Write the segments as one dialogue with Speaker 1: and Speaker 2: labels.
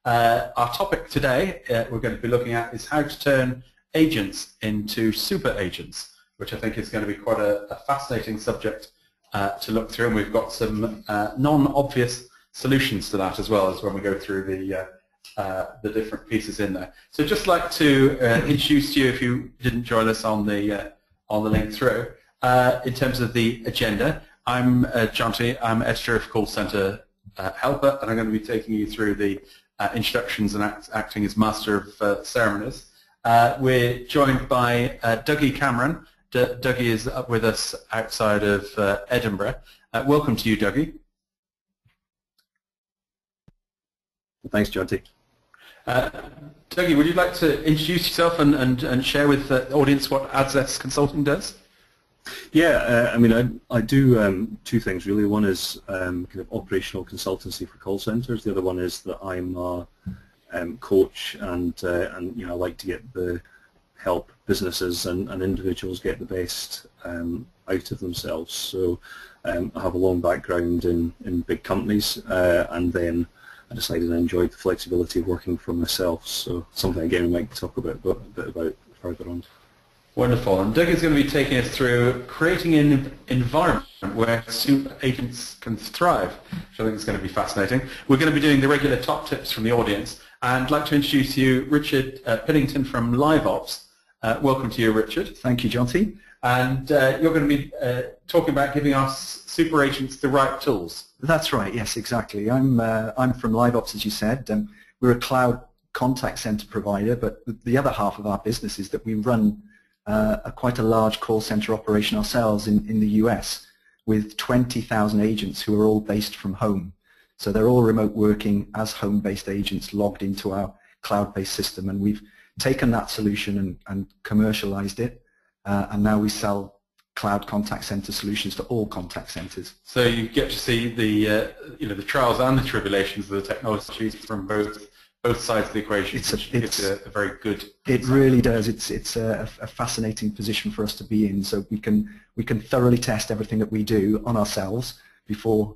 Speaker 1: Our topic today we're going to be looking at is how to turn agents into super agents, which I think is going to be quite a fascinating subject to look through, and we've got some non-obvious solutions to that as well as when we go through the different pieces in there. So just like to introduce you, if you didn't join us on the link through, in terms of the agenda, I'm John T. I'm editor of Call Center Helper, and I'm going to be taking you through the introductions and acting as master of ceremonies. We're joined by Dougie Cameron. Dougie is up with us outside of Edinburgh. Welcome to you, Dougie.
Speaker 2: Thanks, John T.
Speaker 1: Dougie, would you like to introduce yourself and share with the audience what AdsS Consulting does?
Speaker 2: Yeah, I mean, I do two things really. One is kind of operational consultancy for call centers. The other one is that I'm a coach, and you know, I like to get the help businesses and individuals get the best out of themselves. So I have a long background in big companies, and then I decided I enjoyed the flexibility of working for myself. So something again we might talk about a bit about further on.
Speaker 1: Wonderful. And Doug is going to be taking us through creating an environment where super agents can thrive, which I think is going to be fascinating. We're going to be doing the regular top tips from the audience, and I'd like to introduce you Richard Piddington from LiveOps. Welcome to you, Richard.
Speaker 3: Thank you, John T.
Speaker 1: And you're going to be talking about giving us super agents the right tools.
Speaker 3: That's right. Yes, exactly. I'm from LiveOps, as you said. We're a cloud contact center provider, but the other half of our business is that we run quite a large call center operation ourselves in the US with 20,000 agents who are all based from home. So they're all remote working as home-based agents logged into our cloud-based system, and we've taken that solution and commercialized it, and now we sell cloud contact center solutions to all contact centers.
Speaker 1: So you get to see the the trials and the tribulations of the technologies from both sides of the equation. It's a very good.
Speaker 3: It really does. It's a fascinating position for us to be in. So we can thoroughly test everything that we do on ourselves before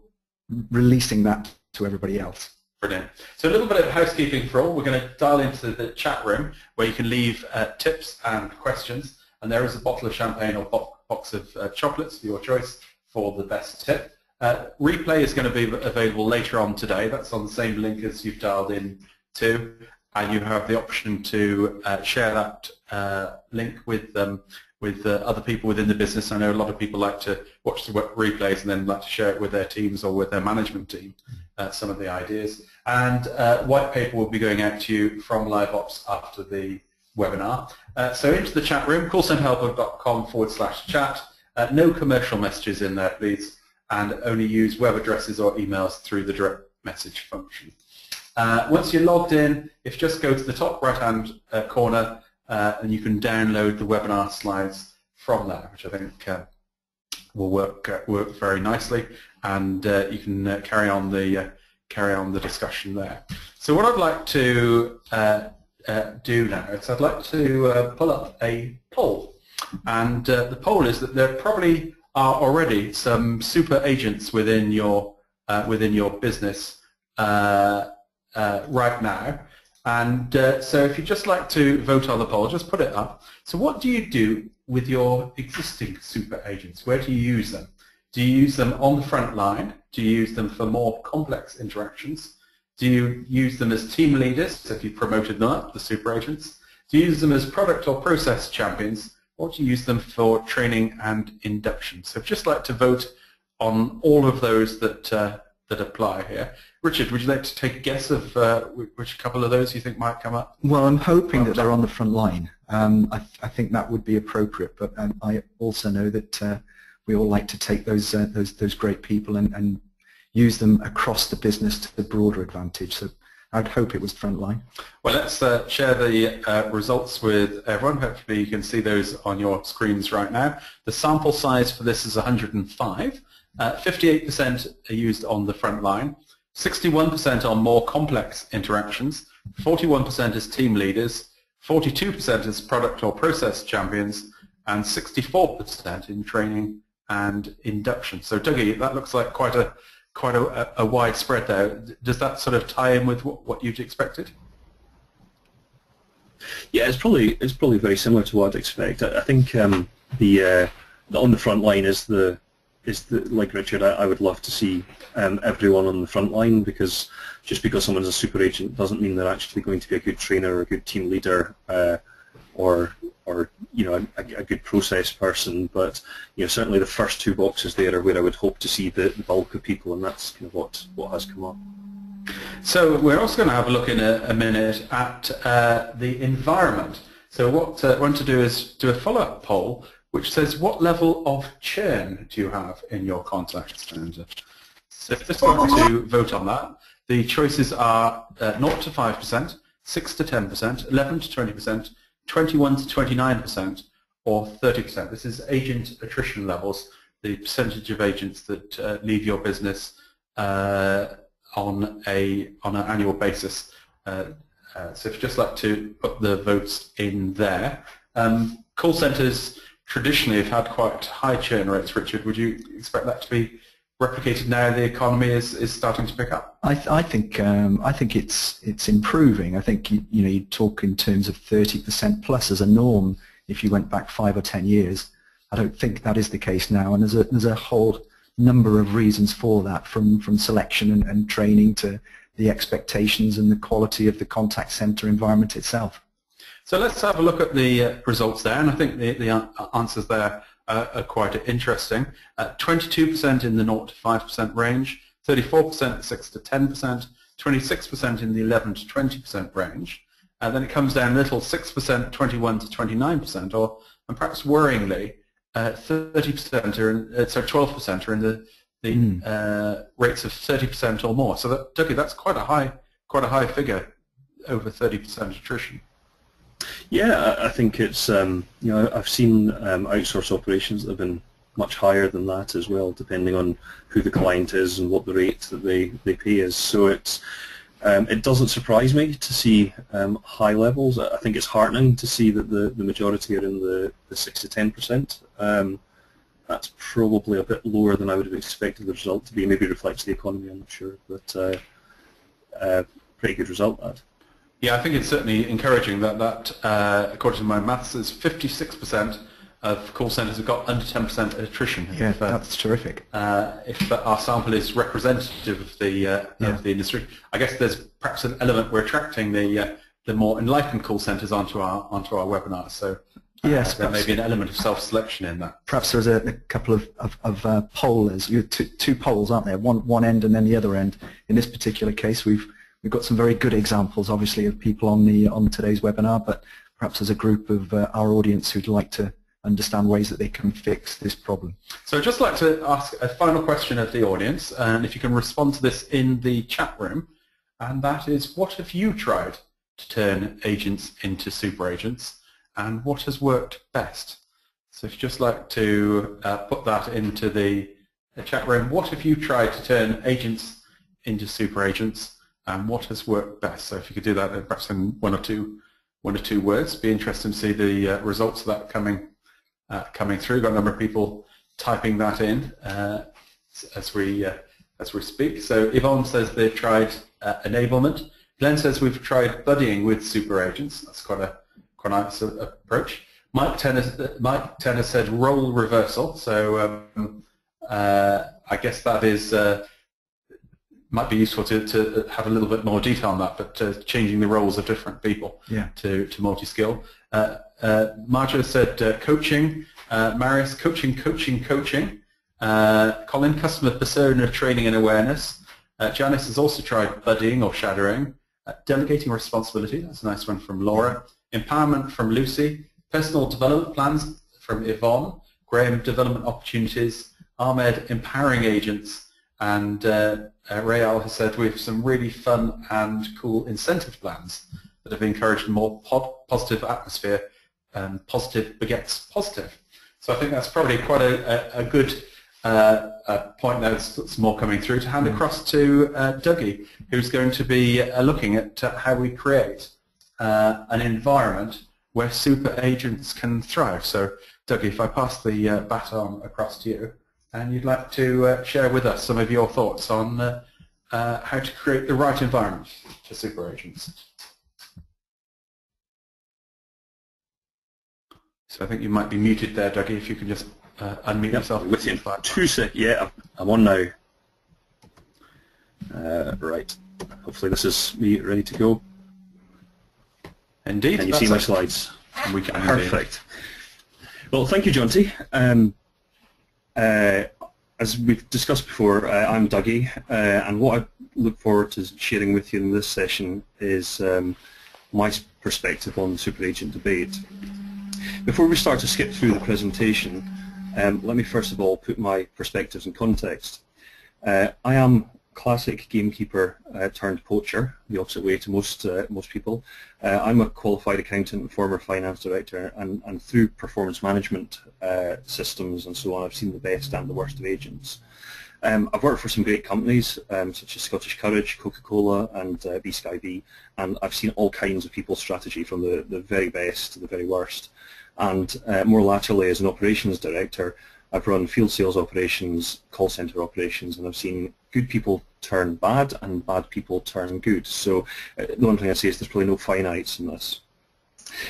Speaker 3: releasing that to everybody else.
Speaker 1: Brilliant. So a little bit of housekeeping for all. We're going to dial into the chat room where you can leave tips and questions, and there is a bottle of champagne or box of chocolates of your choice for the best tip. Replay is going to be available later on today. That's on the same link as you've dialed in to, and you have the option to share that link with other people within the business. I know a lot of people like to watch the replays and then like to share it with their teams or with their management team, some of the ideas. And white paper will be going out to you from LiveOps after the webinar. So into the chat room, callcenterhelper.com/chat. No commercial messages in there, please, and only use web addresses or emails through the direct message function. Once you're logged in, if you just go to the top right-hand corner, and you can download the webinar slides from there, which I think will work very nicely, and you can carry on the discussion there. So what I'd like to do now is I'd like to pull up a poll, and the poll is that there probably are already some super agents within your business right now. And so if you'd just like to vote on the poll, just put it up. So what do you do with your existing super agents? Where do you use them? Do you use them on the front line? Do you use them for more complex interactions? Do you use them as team leaders, if you've promoted them up, the super agents? Do you use them as product or process champions? Or do you use them for training and induction? So I'd just like to vote on all of those that apply here. Richard, would you like to take a guess of which couple of those you think might come up?
Speaker 3: Well, I'm hoping that they're on the front line. I think that would be appropriate, but I also know that we all like to take those great people and use them across the business to the broader advantage. So I'd hope it was front line. Well,
Speaker 1: let's share the results with everyone. Hopefully you can see those on your screens right now. The sample size for this is 105. 58% are used on the front line, 61% on more complex interactions, 41% as team leaders, 42% as product or process champions, and 64% in training and induction. So Dougie, that looks like quite quite a wide spread there. Does that sort of tie in with what you'd expected?
Speaker 2: Yeah, it's probably very similar to what I'd expect. I think the on the front line is like Richard. I would love to see everyone on the front line, because just because someone's a super agent doesn't mean they're actually going to be a good trainer or a good team leader, or you know, a good process person. But you know, certainly the first two boxes there are where I would hope to see the bulk of people, and that's kind of what has come up.
Speaker 1: So we're also going to have a look in a minute at the environment. So what I want to do is do a follow-up poll which says, what level of churn do you have in your contact center? So just like to vote on that. The choices are 0 to 5%, 6 to 10%, 11 to 20%, 21 to 29%, or 30%. This is agent attrition levels, the percentage of agents that leave your business on an annual basis. So if you'd just like to put the votes in there. Call centres traditionally have had quite high churn rates. Richard, would you expect that to be replicated now the economy is starting to pick up?
Speaker 3: I think it's improving. I think you talk in terms of 30% plus as a norm if you went back 5 or 10 years. I don't think that is the case now, and there's a whole number of reasons for that, from selection and training to the expectations and the quality of the contact center environment itself.
Speaker 1: So let's have a look at the results there, and I think the answers there are quite interesting. 22% in the 0 to 5% range, 34% 6 to 10%, 26% in the 11 to 20% range, and then it comes down a little, 6%, 21 to 29%, and perhaps worryingly, 30% are in, sorry, 12% are in the rates of 30% or more. So Dougie, that's quite a high figure, over 30% attrition.
Speaker 2: Yeah, I think it's I've seen outsource operations that have been much higher than that as well, depending on who the client is and what the rate that they pay is. So it doesn't surprise me to see high levels. I think it's heartening to see that the majority are in the 6 to 10%. That's probably a bit lower than I would have expected the result to be. Maybe reflects the economy, I'm not sure, but pretty good result, that.
Speaker 1: Yeah, I think it's certainly encouraging that according to my maths, is 56% of call centres have got under 10% attrition.
Speaker 3: Yeah, that's terrific.
Speaker 1: If our sample is representative of the industry, I guess there's perhaps an element we're attracting the more enlightened call centres onto our webinar. So yes, there may be an element of self-selection in that.
Speaker 3: Perhaps there's a couple of polls. You have two polls, aren't there? One end and then the other end. In this particular case, we've got some very good examples, obviously, of people on today's webinar, but perhaps there's a group of our audience who'd like to understand ways that they can fix this problem.
Speaker 1: So I'd just like to ask a final question of the audience, and if you can respond to this in the chat room, and that is, what have you tried to turn agents into super agents, and what has worked best? So if you'd just like to put that into the chat room, what have you tried to turn agents into super agents, and what has worked best? So if you could do that perhaps in one or two words. Be interested to see the results of that coming through. Got a number of people typing that in as we speak. So Yvonne says they've tried enablement. Glenn says we've tried buddying with super agents. That's quite a nice approach. Mike Tenner said role reversal. So I guess that is might be useful to have a little bit more detail on that, but changing the roles of different people to multi-skill. Marjo said coaching. Marius, coaching. Colin, customer persona training and awareness. Janice has also tried buddying or shadowing. Delegating responsibility, that's a nice one from Laura. Empowerment from Lucy. Personal development plans from Yvonne. Graham, development opportunities. Ahmed, empowering agents. And Rayal has said we have some really fun and cool incentive plans that have encouraged a more positive atmosphere, and positive begets positive. So I think that's probably quite a good point there. There's more coming through. To hand across to Dougie, who's going to be looking at how we create an environment where super agents can thrive. So Dougie, if I pass the baton across to you. and you'd like to share with us some of your thoughts on how to create the right environment for super agents. So I think you might be muted there, Dougie, if you can just unmute yourself.
Speaker 2: With you. 2 seconds. Yeah, I'm on now. Right. Hopefully this is me ready to go.
Speaker 1: Indeed.
Speaker 2: Can you see my slides?
Speaker 1: We can.
Speaker 2: Perfect. Well, thank you, Jonty. As we've discussed before, I'm Dougie, and what I look forward to sharing with you in this session is my perspective on the super agent debate. Before we start to skip through the presentation, let me first of all put my perspectives in context. I am classic gamekeeper turned poacher, the opposite way to most people. I'm a qualified accountant and former finance director, and through performance management systems and so on, I've seen the best and the worst of agents. I've worked for some great companies such as Scottish Courage, Coca-Cola and BSkyB, and I've seen all kinds of people's strategy from the very best to the very worst. And more laterally, as an operations director, I've run field sales operations, call center operations, and I've seen good people turn bad and bad people turn good. So the one thing I say is there's probably no finites in this.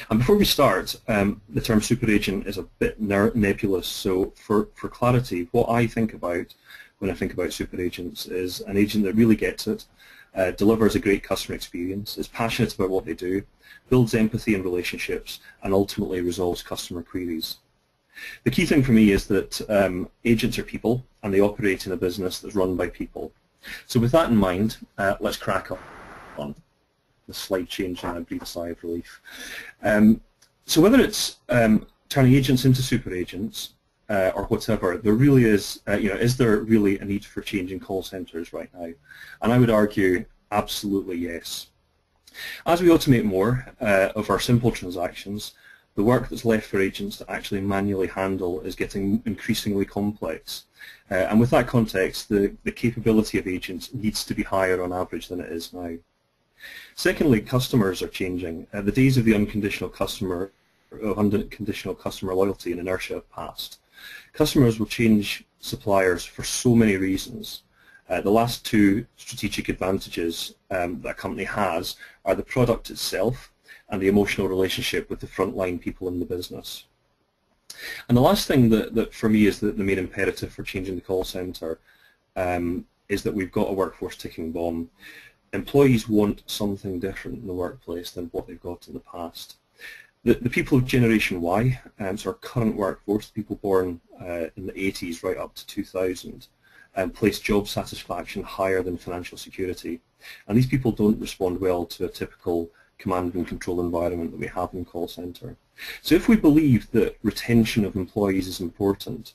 Speaker 2: And before we start, the term super agent is a bit nebulous. So for clarity, what I think about when I think about super agents is an agent that really gets it, delivers a great customer experience, is passionate about what they do, builds empathy and relationships, and ultimately resolves customer queries. The key thing for me is that agents are people, and they operate in a business that's run by people. So with that in mind, let's crack on. The slide changed and I breathe a sigh of relief. So whether it's turning agents into super agents or whatever, there really is, is there really a need for change in call centers right now? And I would argue absolutely yes. As we automate more of our simple transactions, the work that's left for agents to actually manually handle is getting increasingly complex. And with that context, the capability of agents needs to be higher on average than it is now. Secondly, customers are changing. The days of the unconditional customer loyalty and inertia have passed. Customers will change suppliers for so many reasons. The last two strategic advantages that a company has are the product itself and the emotional relationship with the frontline people in the business. And the last thing that for me is the main imperative for changing the call center is that we've got a workforce ticking bomb. Employees want something different in the workplace than what they've got in the past. The people of Generation Y, so our current workforce, people born in the 80s right up to 2000, place job satisfaction higher than financial security. And these people don't respond well to a typical command and control environment that we have in call center. So if we believe that retention of employees is important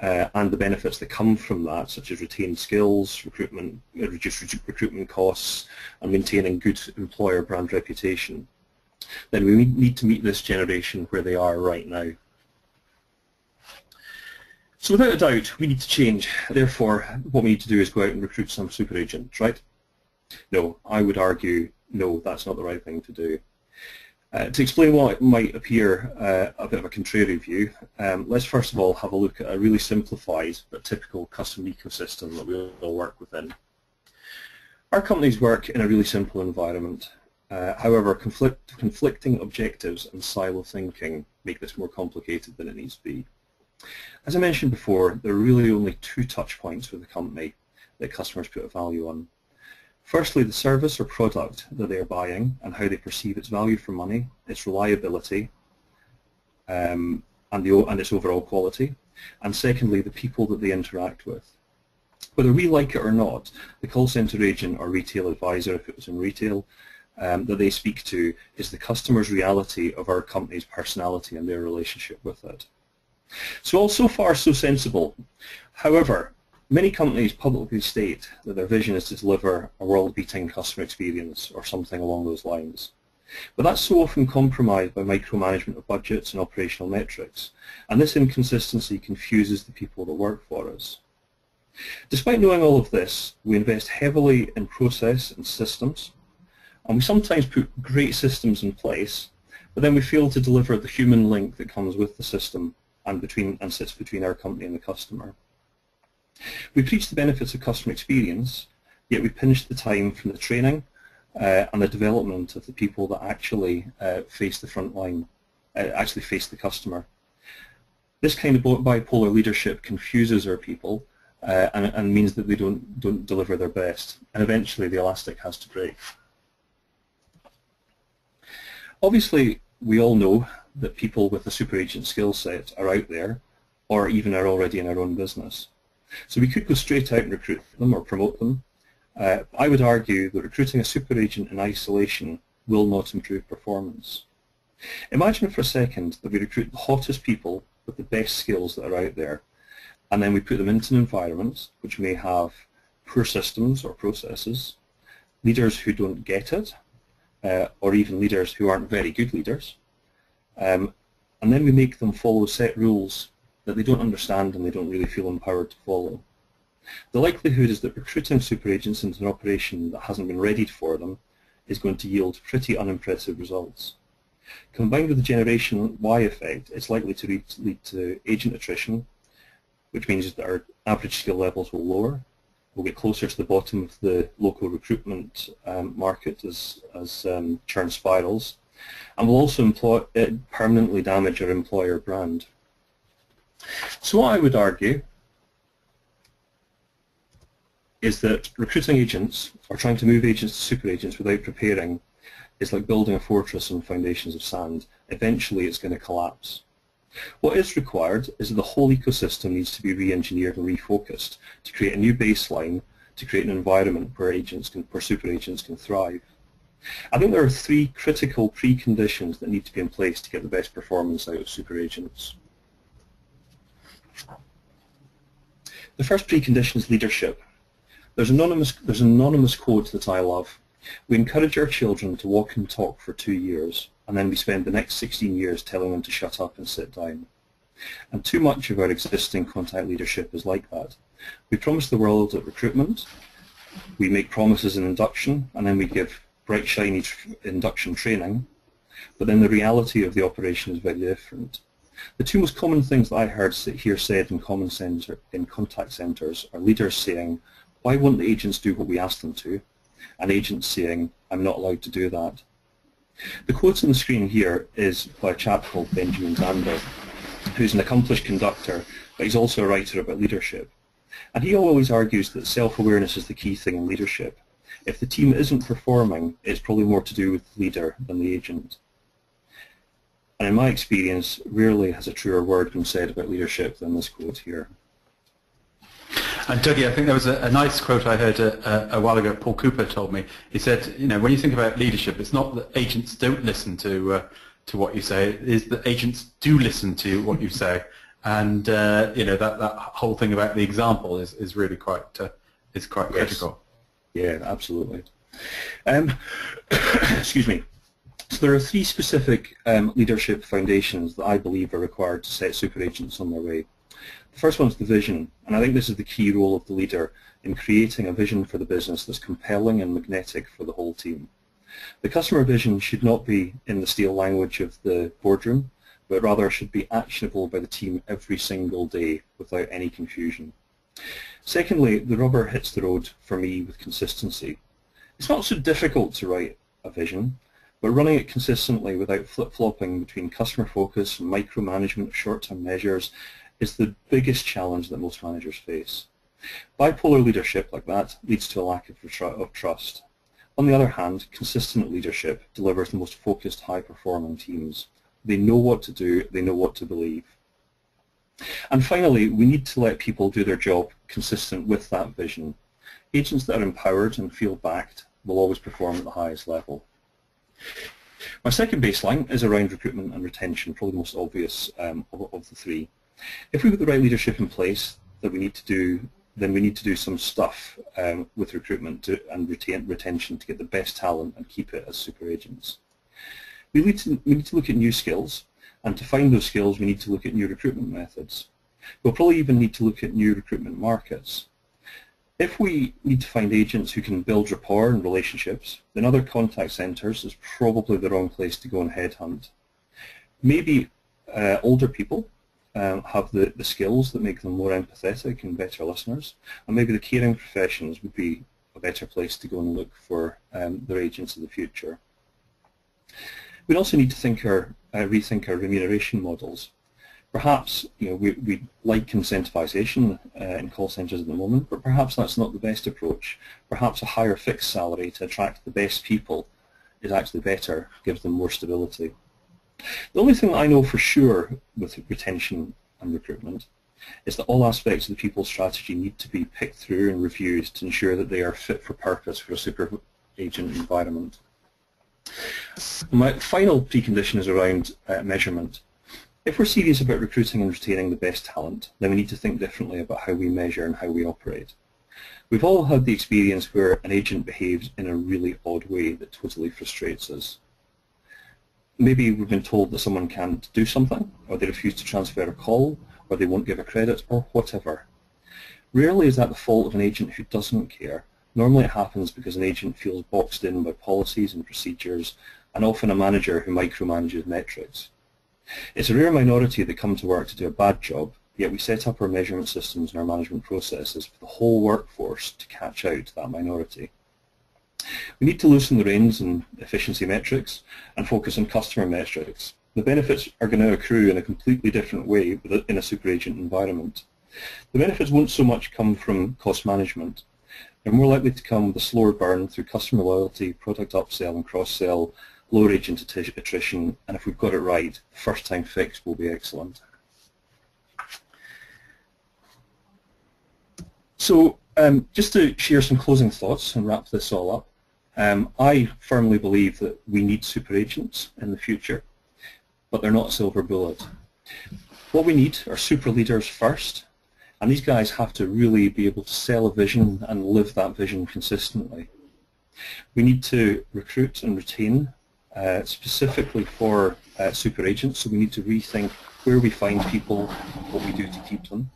Speaker 2: and the benefits that come from that, such as retained skills, recruitment, reduced recruitment costs, and maintaining good employer brand reputation, then we need to meet this generation where they are right now. So without a doubt, we need to change. Therefore, what we need to do is go out and recruit some super agents, right? No, I would argue, no, that's not the right thing to do. To explain why it might appear a bit of a contrary view, let's first of all have a look at a really simplified but typical customer ecosystem that we all work within. Our companies work in a really simple environment. However, conflicting objectives and silo thinking make this more complicated than it needs to be. As I mentioned before, there are really only two touch points with a company that customers put a value on. Firstly, the service or product that they are buying and how they perceive its value for money, its reliability, and its overall quality. And secondly, the people that they interact with. Whether we like it or not, the call center agent or retail advisor, if it was in retail, that they speak to is the customer's reality of our company's personality and their relationship with it. So far so sensible. However, many companies publicly state that their vision is to deliver a world-beating customer experience or something along those lines. But that's so often compromised by micromanagement of budgets and operational metrics, and this inconsistency confuses the people that work for us. Despite knowing all of this, we invest heavily in process and systems, and we sometimes put great systems in place, but then we fail to deliver the human link that comes with the system and sits between our company and the customer. We preach the benefits of customer experience, yet we pinch the time from the training and the development of the people that actually face the front line, actually face the customer. This kind of bipolar leadership confuses our people and means that they don't deliver their best, and eventually the elastic has to break. Obviously, we all know that people with a super agent skill set are out there, or even are already in our own business. So we could go straight out and recruit them or promote them. I would argue that recruiting a super agent in isolation will not improve performance. Imagine for a second that we recruit the hottest people with the best skills that are out there, and then we put them into an environment which may have poor systems or processes, leaders who don't get it, or even leaders who aren't very good leaders, and then we make them follow set rules that they don't understand and they don't really feel empowered to follow. The likelihood is that recruiting super agents into an operation that hasn't been readied for them is going to yield pretty unimpressive results. Combined with the Generation Y effect, it's likely to lead to agent attrition, which means that our average skill levels will lower. We'll get closer to the bottom of the local recruitment market as churn spirals, and we'll also permanently damage our employer brand. So what I would argue is that recruiting agents, or trying to move agents to super agents without preparing, is like building a fortress on foundations of sand. Eventually it's going to collapse. What is required is that the whole ecosystem needs to be re-engineered and refocused to create a new baseline, to create an environment where super agents can thrive. I think there are three critical preconditions that need to be in place to get the best performance out of super agents. The first precondition is leadership. There's an anonymous quote that I love. We encourage our children to walk and talk for 2 years, and then we spend the next 16 years telling them to shut up and sit down. And too much of our existing contact leadership is like that. We promise the world at recruitment, we make promises in induction, and then we give bright, shiny induction training, but then the reality of the operation is very different. The two most common things that I hear said in contact centres are leaders saying, "Why won't the agents do what we ask them to?" and agents saying, "I'm not allowed to do that." The quote on the screen here is by a chap called Benjamin Zander, who's an accomplished conductor, but he's also a writer about leadership. And he always argues that self-awareness is the key thing in leadership. If the team isn't performing, it's probably more to do with the leader than the agent. And in my experience, rarely has a truer word been said about leadership than this quote here.
Speaker 1: And Dougie, I think there was a nice quote I heard a while ago. Paul Cooper told me. He said, you know, when you think about leadership, it's not that agents don't listen to what you say. It is that agents do listen to what you say, and you know, that whole thing about the example is really quite critical.
Speaker 2: Yeah, absolutely. Excuse me. So there are three specific leadership foundations that I believe are required to set super agents on their way. The first one is the vision, and I think this is the key role of the leader in creating a vision for the business that's compelling and magnetic for the whole team. The customer vision should not be in the stale language of the boardroom, but rather should be actionable by the team every single day without any confusion. Secondly, the rubber hits the road for me with consistency. It's not so difficult to write a vision, but running it consistently without flip-flopping between customer focus and micromanagement of short-term measures is the biggest challenge that most managers face. Bipolar leadership like that leads to a lack of trust. On the other hand, consistent leadership delivers the most focused, high-performing teams. They know what to do, they know what to believe. And finally, we need to let people do their job consistent with that vision. Agents that are empowered and feel backed will always perform at the highest level. My second baseline is around recruitment and retention, probably the most obvious of the three. If we've got the right leadership in place that we need to do, then we need to do some stuff with recruitment and retention to get the best talent and keep it as super agents. We need to look at new skills, and to find those skills we need to look at new recruitment methods. We'll probably even need to look at new recruitment markets. If we need to find agents who can build rapport and relationships, then other contact centres is probably the wrong place to go and headhunt. Maybe older people have the skills that make them more empathetic and better listeners, and maybe the caring professions would be a better place to go and look for their agents of the future. We'd also need to rethink our remuneration models. Perhaps we like incentivization in call centres at the moment, but perhaps that's not the best approach. Perhaps a higher fixed salary to attract the best people is actually better, gives them more stability. The only thing that I know for sure with retention and recruitment is that all aspects of the people strategy need to be picked through and reviewed to ensure that they are fit for purpose for a super agent environment. My final precondition is around measurement. If we're serious about recruiting and retaining the best talent, then we need to think differently about how we measure and how we operate. We've all had the experience where an agent behaves in a really odd way that totally frustrates us. Maybe we've been told that someone can't do something, or they refuse to transfer a call, or they won't give a credit, or whatever. Rarely is that the fault of an agent who doesn't care. Normally it happens because an agent feels boxed in by policies and procedures, and often a manager who micromanages metrics. It's a rare minority that come to work to do a bad job, yet we set up our measurement systems and our management processes for the whole workforce to catch out that minority. We need to loosen the reins in efficiency metrics and focus on customer metrics. The benefits are going to accrue in a completely different way in a super agent environment. The benefits won't so much come from cost management. They're more likely to come with a slower burn through customer loyalty, product upsell and cross-sell, lower agent attrition, and if we've got it right, first-time fix will be excellent. So just to share some closing thoughts and wrap this all up, I firmly believe that we need super agents in the future, but they're not a silver bullet. What we need are super leaders first, and these guys have to really be able to sell a vision and live that vision consistently. We need to recruit and retain specifically for super agents, so we need to rethink where we find people, what we do to keep them.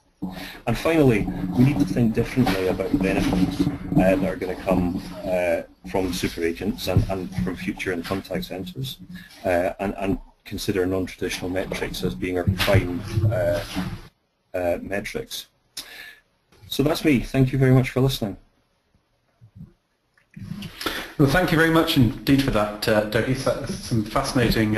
Speaker 2: And finally, we need to think differently about the benefits that are going to come from super agents and from future and contact centres, and consider non-traditional metrics as being our prime metrics. So that's me. Thank you very much for listening.
Speaker 1: Well, thank you very much indeed for that, Dougie. Some fascinating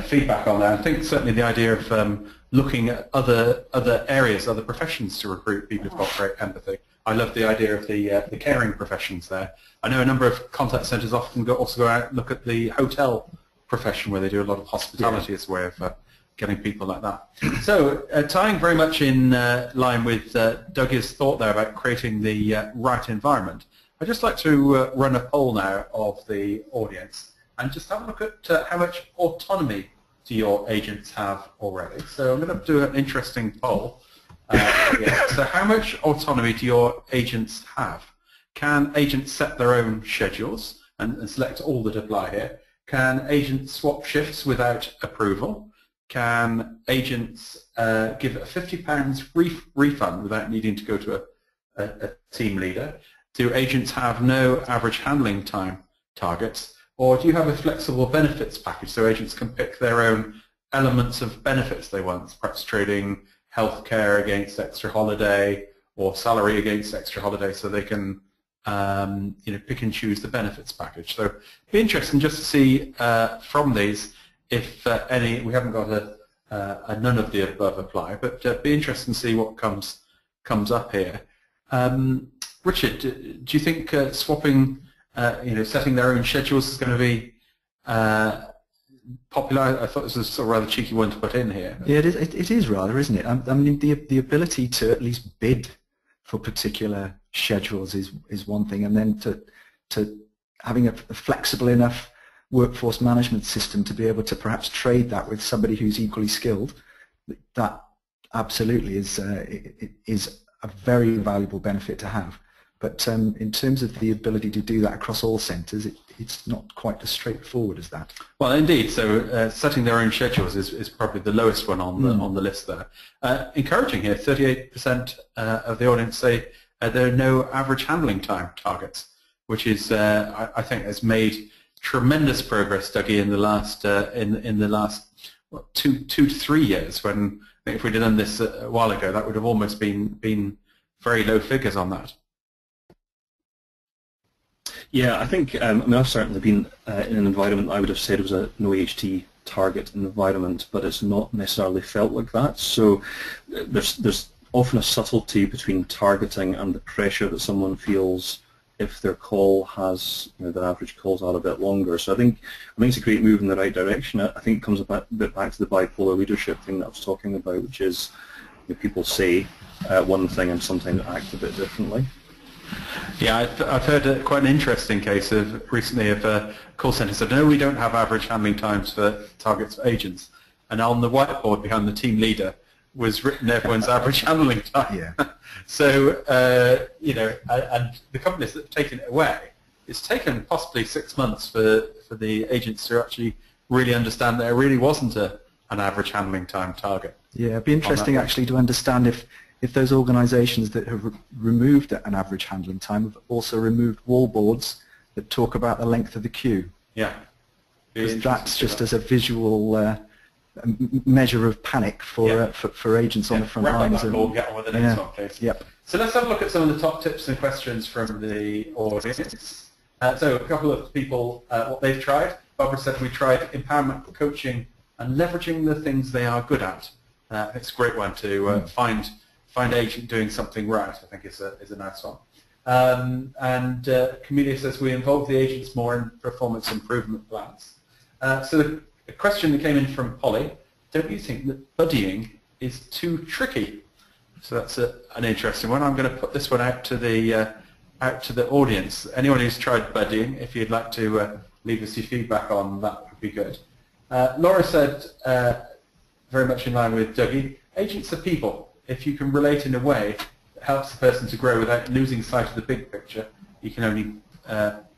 Speaker 1: feedback on that. I think certainly the idea of looking at other areas, other professions to recruit people who've got great empathy. I love the idea of the caring professions there. I know a number of contact centres often also go out and look at the hotel profession where they do a lot of hospitality as a way of getting people like that. So tying very much in line with Dougie's thought there about creating the right environment, I'd just like to run a poll now of the audience and just have a look at how much autonomy do your agents have already. So I'm going to do an interesting poll. So how much autonomy do your agents have? Can agents set their own schedules and select all that apply here? Can agents swap shifts without approval? Can agents give a £50 refund without needing to go to a team leader? Do agents have no average handling time targets? Or do you have a flexible benefits package so agents can pick their own elements of benefits they want, perhaps trading healthcare against extra holiday or salary against extra holiday, so they can pick and choose the benefits package? So it'd be interesting just to see from these if any, we haven't got a none of the above apply, but it'd be interesting to see what comes up here. Richard, do you think swapping, setting their own schedules is going to be popular? I thought this was a rather cheeky one to put in here.
Speaker 3: Yeah, it is rather, isn't it? I mean, the ability to at least bid for particular schedules is one thing, and then to having a flexible enough workforce management system to be able to perhaps trade that with somebody who's equally skilled, that absolutely is a very valuable benefit to have. But in terms of the ability to do that across all centres, it's not quite as straightforward as that.
Speaker 1: Well, indeed. So setting their own schedules is probably the lowest one on the list there. Encouraging here, 38% of the audience say there are no average handling time targets, which is I think has made tremendous progress, Dougie, in the last 2 to 3 years, when I if we'd done this a while ago, that would have almost been very low figures on that.
Speaker 2: Yeah, I think, I mean, I've certainly been in an environment I would have said was a no HT target environment, but it's not necessarily felt like that. So there's often a subtlety between targeting and the pressure that someone feels if their call has, their average calls are a bit longer. So I think it's a great move in the right direction. I think it comes a bit back to the bipolar leadership thing that I was talking about, which is people say one thing and sometimes act a bit differently.
Speaker 1: Yeah, I've heard quite an interesting case recently of a call centre said, no, we don't have average handling times for targets for agents. And on the whiteboard behind the team leader was written everyone's average handling time.
Speaker 3: Yeah.
Speaker 1: So, and the companies that have taken it away, it's taken possibly 6 months for the agents to actually really understand there really wasn't an average handling time target.
Speaker 3: Yeah, it'd be interesting actually to understand if those organisations that have removed an average handling time have also removed wall boards that talk about the length of the queue.
Speaker 1: Yeah.
Speaker 3: Because that's just as a visual measure of panic for agents on the front lines.
Speaker 1: And we'll get on with the next one, please.
Speaker 3: Yep.
Speaker 1: So let's have a look at some of the top tips and questions from the audience. So a couple of people, what they've tried. Barbara said we tried empowerment, coaching, and leveraging the things they are good at. It's a great one to find agent doing something right. I think is a nice one. And Camelia says we involve the agents more in performance improvement plans. So the question that came in from Polly, don't you think that buddying is too tricky? So that's an interesting one. I'm going to put this one out to the audience. Anyone who's tried buddying, if you'd like to leave us your feedback on that, would be good. Laura said, very much in line with Dougie, agents are people. If you can relate in a way that helps the person to grow without losing sight of the big picture, you can only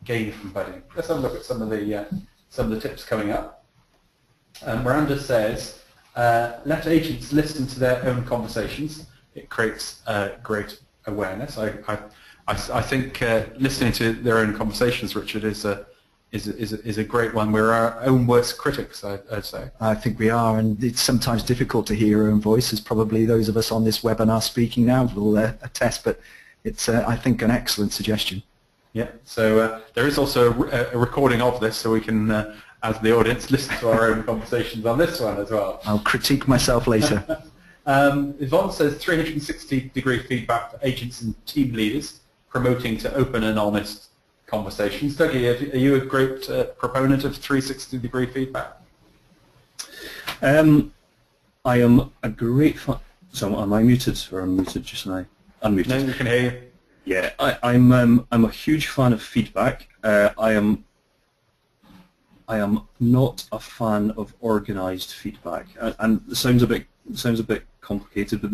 Speaker 1: gain from buddying. Let's have a look at some of the tips coming up. Miranda says, let agents listen to their own conversations. It creates great awareness. I think listening to their own conversations, Richard, is a great one. We're our own worst critics, I'd say.
Speaker 3: I think we are, and it's sometimes difficult to hear your own voice, as probably those of us on this webinar speaking now will attest, but it's, I think, an excellent suggestion.
Speaker 1: Yeah, so there is also a recording of this, so we can, as the audience, listen to our own conversations on this one as well.
Speaker 3: I'll critique myself later.
Speaker 1: Yvonne says 360-degree feedback for agents and team leaders, promoting to open and honest conversations. Dougie, are you a great proponent of 360-degree feedback?
Speaker 2: I am a great fan. So am I muted or am I muted just now? Unmuted.
Speaker 1: No, we can hear you.
Speaker 2: Yeah, I'm a huge fan of feedback. I am not a fan of organised feedback, and it sounds a bit complicated. But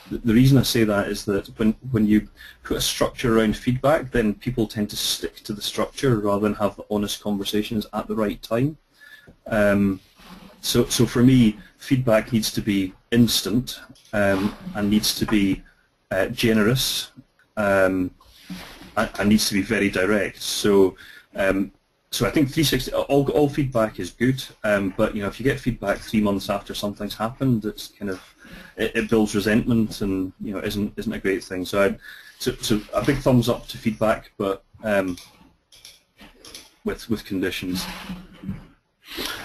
Speaker 2: the reason I say that is that when you put a structure around feedback, then people tend to stick to the structure rather than have the honest conversations at the right time. So for me, feedback needs to be instant and needs to be generous and needs to be very direct. So I think 360, all feedback is good, but if you get feedback 3 months after something's happened, it's kind of it builds resentment and isn't a great thing. So a big thumbs up to feedback, but with conditions.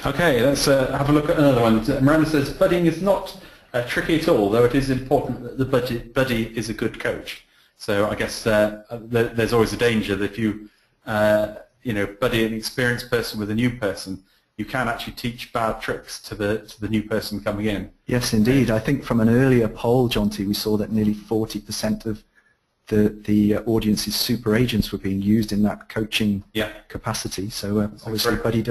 Speaker 1: Okay, let's have a look at another one. Miranda says buddying is not tricky at all, though it is important that the buddy is a good coach. So I guess there's always a danger that if you buddy an experienced person with a new person, you can actually teach bad tricks to the new person coming in.
Speaker 3: Yes, indeed. I think from an earlier poll, Jonty, we saw that nearly 40% of the audience's super agents were being used in that coaching capacity. So obviously buddying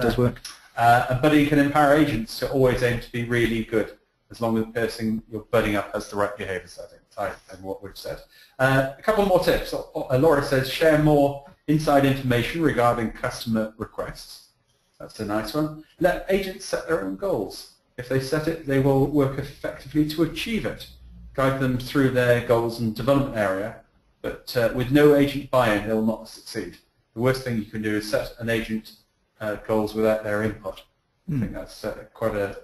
Speaker 3: does work.
Speaker 1: And buddying can empower agents to always aim to be really good, as long as the person you're budding up has the right behaviours, I think, and what we've said. A couple more tips. Laura says share more inside information regarding customer requests. That's a nice one. Let agents set their own goals. If they set it, they will work effectively to achieve it. Guide them through their goals and development area, but with no agent buy-in, they will not succeed. The worst thing you can do is set an agent goals without their input. I think that's quite a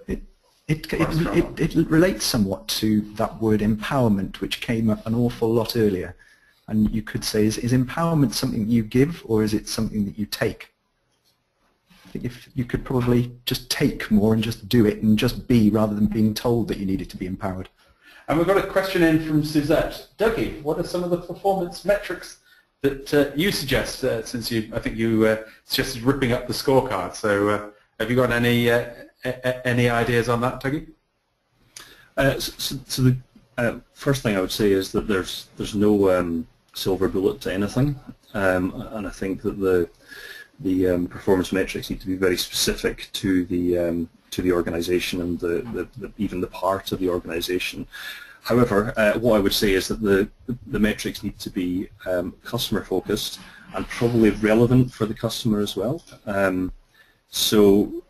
Speaker 3: It relates somewhat to that word empowerment, which came up an awful lot earlier. And you could say, is empowerment something you give, or is it something that you take? I think if you could probably just take more and just do it and just be, rather than being told that you needed to be empowered.
Speaker 1: And we've got a question in from Suzette. Dougie, what are some of the performance metrics that you suggest, since I think you suggested ripping up the scorecard. So have you got any ideas on that, Dougie?
Speaker 2: So the first thing I would say is that there's no silver bullet to anything, and I think that the performance metrics need to be very specific to the organisation and even the part of the organisation. However, what I would say is that the metrics need to be customer focused and probably relevant for the customer as well. So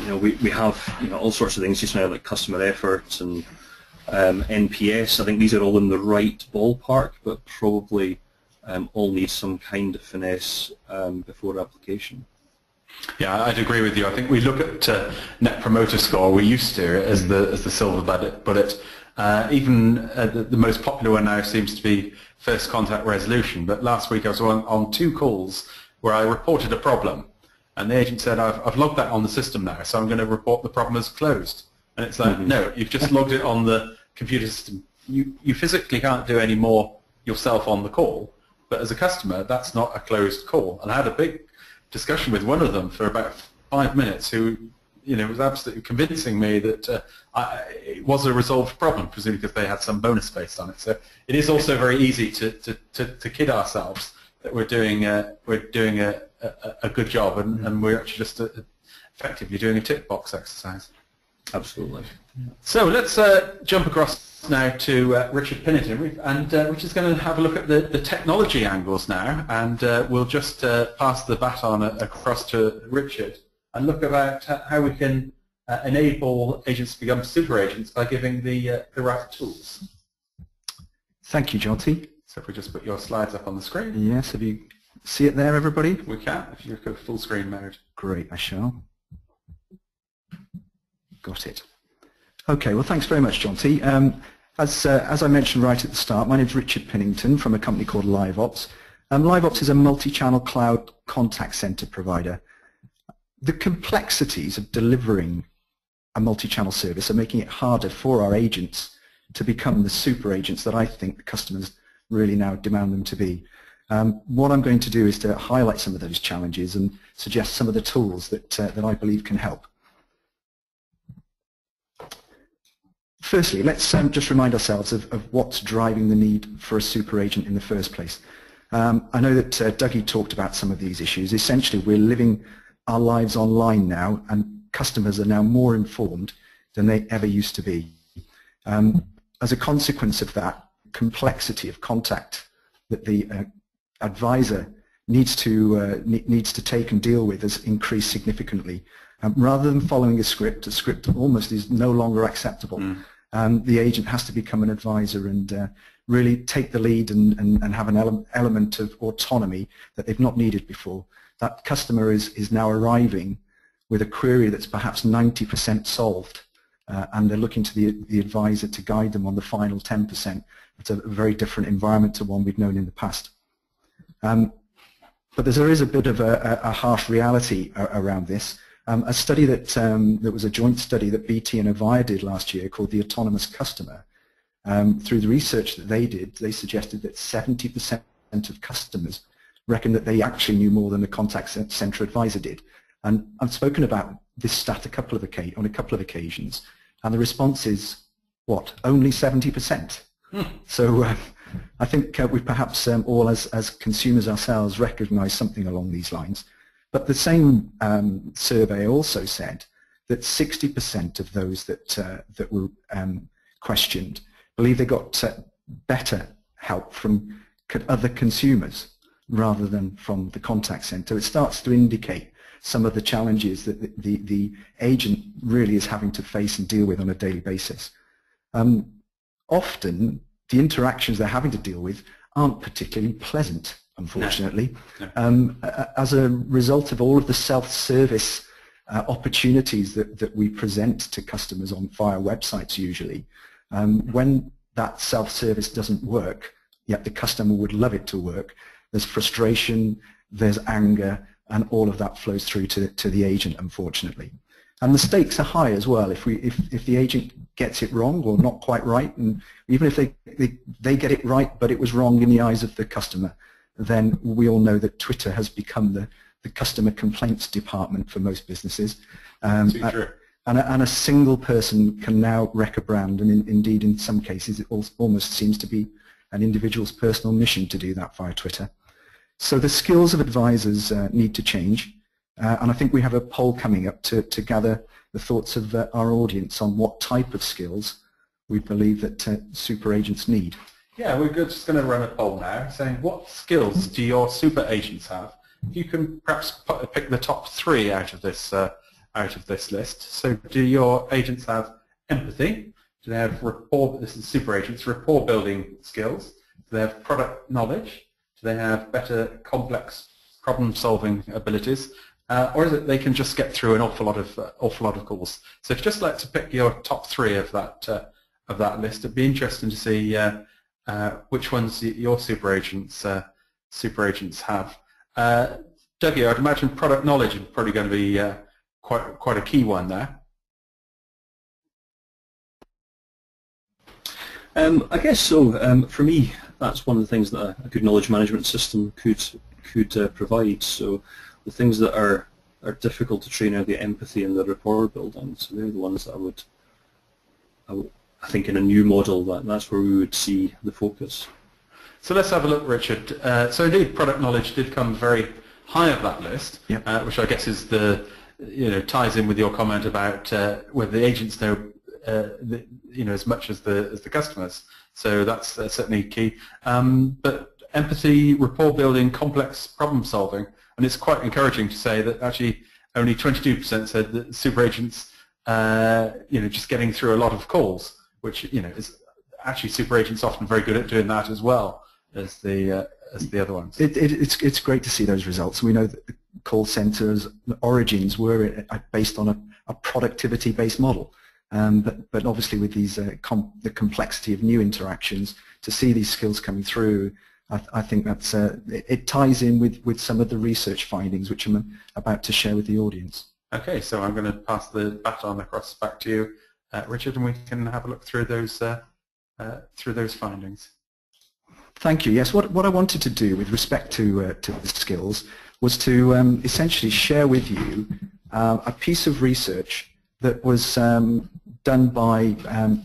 Speaker 2: we have all sorts of things just now, like customer efforts and NPS. I think these are all in the right ballpark, but probably all need some kind of finesse before application.
Speaker 1: Yeah, I'd agree with you. I think we look at Net Promoter Score. We used to as the silver bullet. Even the most popular one now seems to be first contact resolution. But last week I was on 2 calls where I reported a problem, and the agent said, I've logged that on the system now, so I'm going to report the problem as closed. And it's like, no, you've just logged it on the computer system. You physically can't do any more yourself on the call, but as a customer, that's not a closed call. And I had a big discussion with one of them for about 5 minutes, who was absolutely convincing me that it was a resolved problem, presumably because they had some bonus based on it. So it is also very easy to kid ourselves that we're doing a good job, and we're actually just effectively doing a tick box exercise.
Speaker 2: Absolutely.
Speaker 1: So let's jump across now to Richard Pennington, and Richard's going to have a look at the technology angles now, and we'll just pass the baton across to Richard and look about how we can enable agents to become super agents by giving the right tools.
Speaker 3: Thank you, Jonty.
Speaker 1: So if we just put your slides up on the screen.
Speaker 3: Yes, have you see it there, everybody?
Speaker 1: We can, if you go full screen mode.
Speaker 3: Great, I shall. Got it. Okay, well, thanks very much, Jonty. As I mentioned right at the start, my name is Richard Pennington from a company called LiveOps. LiveOps is a multi-channel cloud contact center provider. The complexities of delivering a multi-channel service are making it harder for our agents to become the super agents that I think the customers really now demand them to be. What I'm going to do is to highlight some of those challenges and suggest some of the tools that I believe can help. Firstly, let's just remind ourselves of what's driving the need for a super agent in the first place. I know that Dougie talked about some of these issues. Essentially, we're living our lives online now, and customers are now more informed than they ever used to be. As a consequence of that, complexity of contact that the advisor needs to take and deal with has increased significantly. Rather than following a script almost is no longer acceptable. The agent has to become an advisor and really take the lead and have an element of autonomy that they've not needed before. That customer is now arriving with a query that's perhaps 90% solved, and they're looking to the advisor to guide them on the final 10%. It's a very different environment to one we've known in the past. But there is a bit of a harsh reality around this. A study that was a joint study that BT and Avaya did last year called the Autonomous Customer. Through the research that they did, they suggested that 70% of customers reckon that they actually knew more than the contact center advisor did. And I've spoken about this stat on a couple of occasions, and the response is, what, only 70%? So I think we perhaps all as consumers ourselves recognize something along these lines. But the same survey also said that 60% of those that were questioned believe they got better help from other consumers rather than from the contact center. It starts to indicate some of the challenges that the agent really is having to face and deal with on a daily basis. Often, the interactions they're having to deal with aren't particularly pleasant, unfortunately. No. As a result of all of the self-service opportunities that we present to customers on via websites usually, when that self-service doesn't work, yet the customer would love it to work, there's frustration, there's anger, and all of that flows through to the agent, unfortunately. And the stakes are high as well. If the agent gets it wrong or not quite right, and even if they get it right but it was wrong in the eyes of the customer, then we all know that Twitter has become the customer complaints department for most businesses. And a single person can now wreck a brand, and indeed in some cases it almost seems to be an individual's personal mission to do that via Twitter. So the skills of advisors need to change, and I think we have a poll coming up to gather the thoughts of our audience on what type of skills we believe that super agents need.
Speaker 1: Yeah, we're just going to run a poll now saying what skills do your super agents have? If you can perhaps pick the top 3 out of this list. So do your agents have empathy? Do they have rapport? This is super agents, rapport building skills. Do they have product knowledge? Do they have better complex problem solving abilities? Or is it they can just get through an awful lot of calls? So if you'd just like to pick your top 3 of that list, it'd be interesting to see which ones your super agents have. Dougie, I'd imagine product knowledge is probably going to be quite a key one there.
Speaker 2: I guess so. For me, that's one of the things that a good knowledge management system could provide. So the things that are difficult to train are the empathy and the rapport building. So they're the ones that I think in a new model that's where we would see the focus.
Speaker 1: So let's have a look, Richard. So indeed, product knowledge did come very high up that list,
Speaker 3: yep.
Speaker 1: Which I guess is ties in with your comment about whether the agents know as much as the customers. So that's certainly key. But empathy, rapport building, complex problem solving, and it's quite encouraging to say that actually only 22% said that super agents, just getting through a lot of calls, which is actually super agents often very good at doing that as well as the other ones.
Speaker 3: It's great to see those results. We know that the call centers' origins were based on a productivity-based model, but obviously with these the complexity of new interactions, to see these skills coming through, I think that's it ties in with some of the research findings which I'm about to share with the audience.
Speaker 1: Okay, so I'm going to pass the baton across back to you, Richard, and we can have a look through those findings.
Speaker 3: Thank you. Yes, what I wanted to do with respect to the skills was to essentially share with you a piece of research that was done by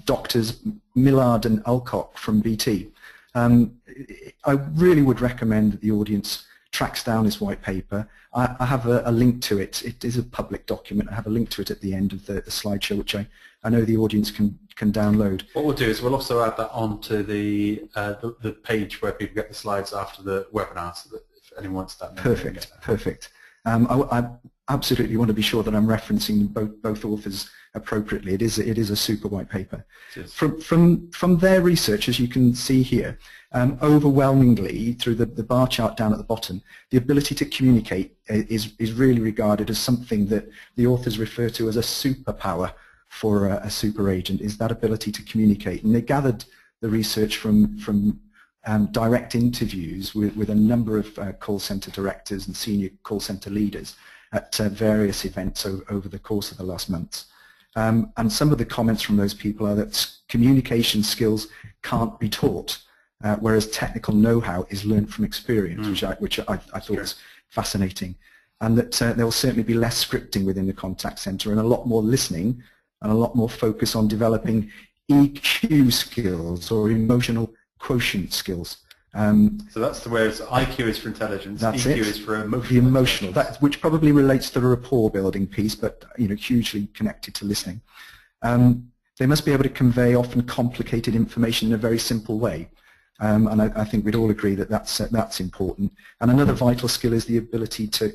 Speaker 3: doctors Millard and Alcock from BT. I really would recommend that the audience tracks down this white paper. I have a link to it. It is a public document. I have a link to it at the end of the slideshow, which I know the audience can download.
Speaker 1: What we'll do is we'll also add that onto the page where people get the slides after the webinar, so that if anyone wants that.
Speaker 3: Perfect, perfect. I absolutely want to be sure that I'm referencing both authors appropriately. It is a super white paper. From their research, as you can see here, overwhelmingly through the bar chart down at the bottom, the ability to communicate is really regarded as something that the authors refer to as a superpower for a super agent, is that ability to communicate. And they gathered the research from direct interviews with a number of call center directors and senior call center leaders at various events over the course of the last months. And some of the comments from those people are that communication skills can't be taught, whereas technical know-how is learned from experience, which I thought was fascinating. And that there will certainly be less scripting within the contact center and a lot more listening and a lot more focus on developing EQ skills or emotional quotient skills.
Speaker 1: So that's the whereas IQ is for intelligence, EQ is for emotional.
Speaker 3: Which probably relates to the rapport building piece, but hugely connected to listening. They must be able to convey often complicated information in a very simple way, and I think we'd all agree that that's important. And another vital skill is the ability to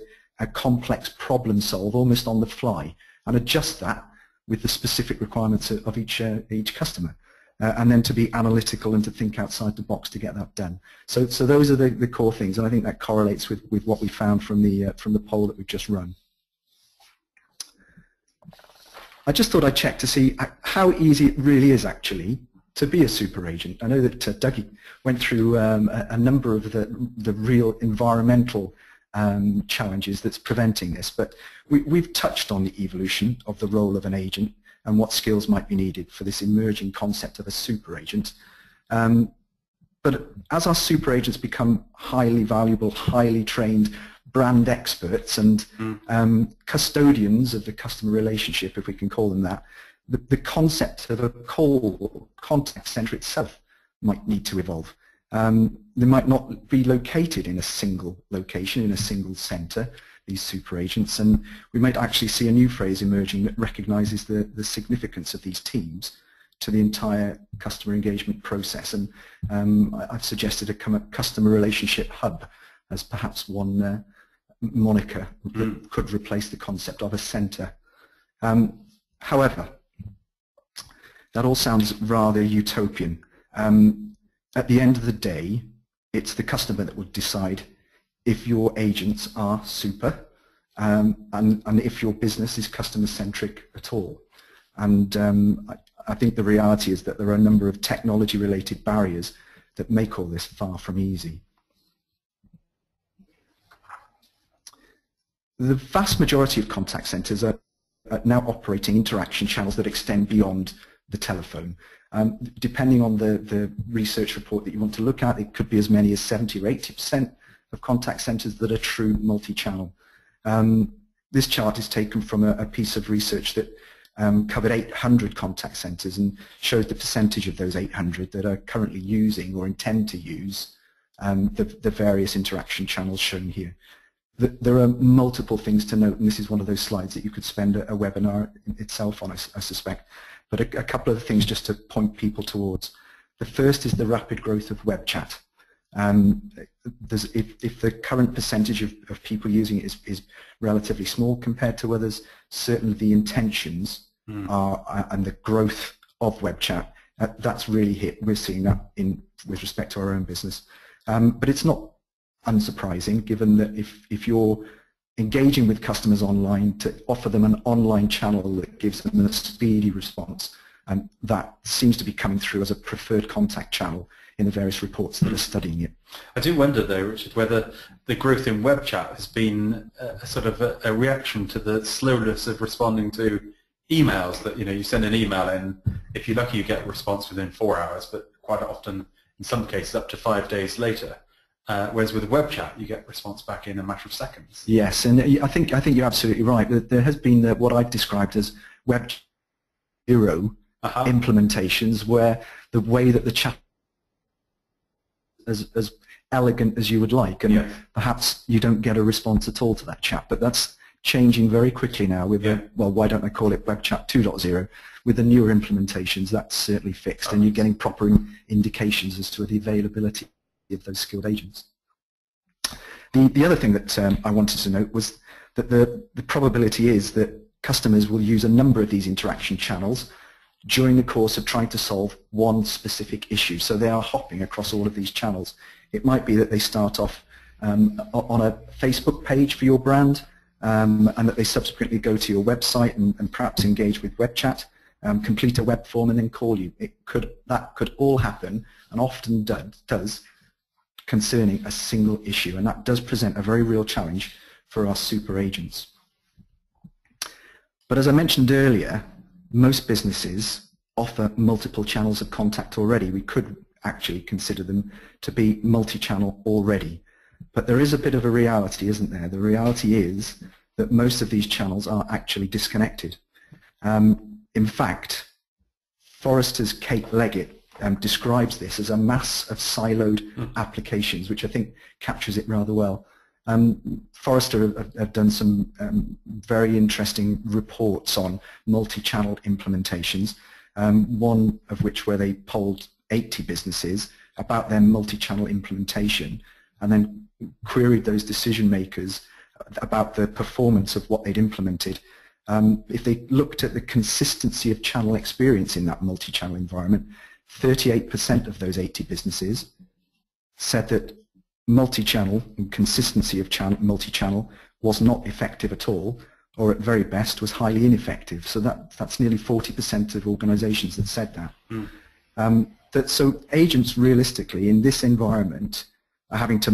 Speaker 3: complex problem solve almost on the fly and adjust that with the specific requirements of each customer. And then to be analytical and to think outside the box to get that done. So those are the core things, and I think that correlates with what we found from the poll that we've just run. I just thought I'd check to see how easy it really is actually to be a super agent. I know that Dougie went through a number of the real environmental challenges that's preventing this, but we've touched on the evolution of the role of an agent and what skills might be needed for this emerging concept of a super agent. But as our super agents become highly valuable, highly trained brand experts and custodians of the customer relationship, if we can call them that, the concept of a call contact center itself might need to evolve. They might not be located in a single location, in a single center, these super agents, and we might actually see a new phrase emerging that recognizes the significance of these teams to the entire customer engagement process. And I've suggested a customer relationship hub as perhaps one moniker that could replace the concept of a center. However, that all sounds rather utopian. At the end of the day, it's the customer that would decide if your agents are super and if your business is customer-centric at all. And I think the reality is that there are a number of technology-related barriers that make all this far from easy. The vast majority of contact centers are now operating interaction channels that extend beyond the telephone. Depending on the research report that you want to look at, it could be as many as 70 or 80% of contact centers that are true multi-channel. This chart is taken from a piece of research that covered 800 contact centers and showed the percentage of those 800 that are currently using or intend to use the various interaction channels shown here. There are multiple things to note, and this is one of those slides that you could spend a webinar itself on, I suspect. But a couple of things just to point people towards. The first is the rapid growth of web chat. If the current percentage of people using it is relatively small compared to others, certainly the intentions are, and the growth of web chat, that's really hit. We're seeing that with respect to our own business. But it's not unsurprising, given that if you're engaging with customers online, to offer them an online channel that gives them a speedy response, and that seems to be coming through as a preferred contact channel in the various reports that are studying it.
Speaker 1: I do wonder though, Richard, whether the growth in web chat has been sort of a reaction to the slowness of responding to emails. That you send an email in, if you're lucky you get a response within 4 hours, but quite often in some cases up to 5 days later. Whereas with web chat, you get response back in a matter of seconds.
Speaker 3: Yes, and I think you're absolutely right. There has been what I've described as web zero implementations, where the way that the chat is as elegant as you would like, and perhaps you don't get a response at all to that chat. But that's changing very quickly now with well, why don't I call it web chat 2.0? With the newer implementations, that's certainly fixed, and you're getting proper indications as to the availability of those skilled agents. The other thing that I wanted to note was that the probability is that customers will use a number of these interaction channels during the course of trying to solve one specific issue. So they are hopping across all of these channels. It might be that they start off on a Facebook page for your brand, and that they subsequently go to your website and perhaps engage with web chat, complete a web form, and then call you. That could all happen, and often does, concerning a single issue, and that does present a very real challenge for our super agents. But as I mentioned earlier, most businesses offer multiple channels of contact already. We could actually consider them to be multi-channel already. But there is a bit of a reality, isn't there? The reality is that most of these channels are actually disconnected. In fact, Forrester's Kate Leggett describes this as a mass of siloed applications, which I think captures it rather well. Forrester have done some very interesting reports on multi-channel implementations, one of which where they polled 80 businesses about their multi-channel implementation and then queried those decision makers about the performance of what they'd implemented. If they looked at the consistency of channel experience in that multi-channel environment, 38% of those 80 businesses said that multi-channel and consistency of multi-channel was not effective at all, or at very best was highly ineffective. So that's nearly 40% of organizations that said that. So agents realistically in this environment are having to